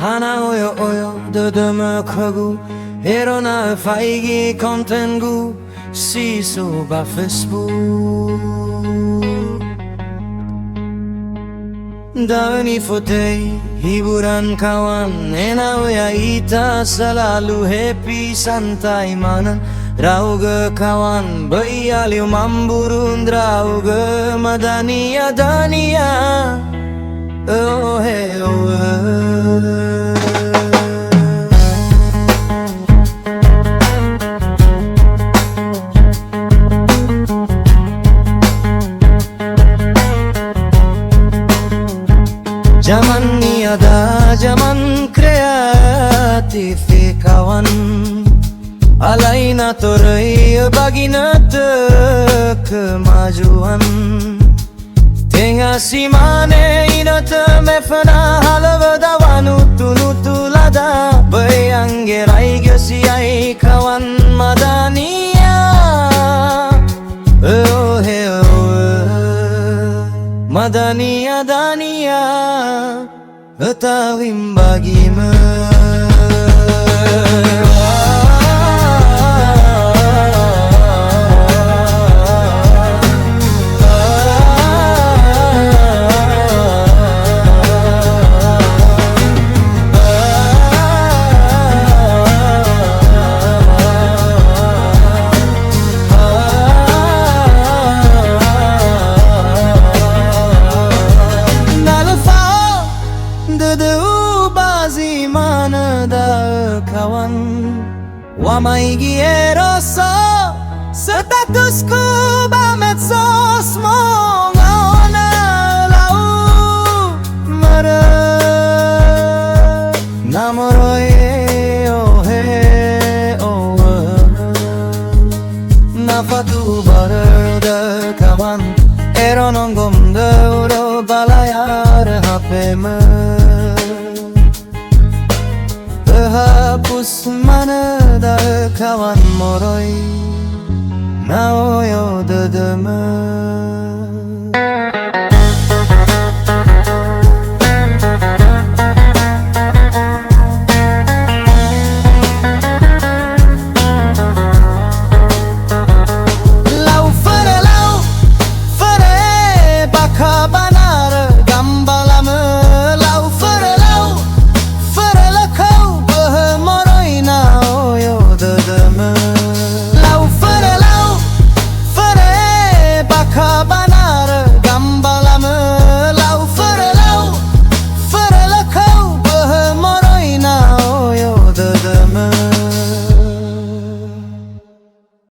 Hana oyo oyo dödömö kagu Erona faigi kontengu Siso ba Facebook Dani fotei hiburan kawan Enaoya ita selalu happy santai manan Rauga kawan bayaliu mamburun Rauga madania dania Oh hey oh Zaman niada, zaman kreatif kawan Alaina torai bagina kemajuan Tengah simane inata mefana halava nutu lada Bayanggerai gesiai kawan madania Oh hey oh Madania dania Etawim bagimu kawan Wamaigi eroso Statusku ba medsos mo Ngaona lau mara Namoroi oh he oh Nafatu barada kawan Eronongom deuro balayar hapema Hapus mana da kawan moroi Naoyo dödömö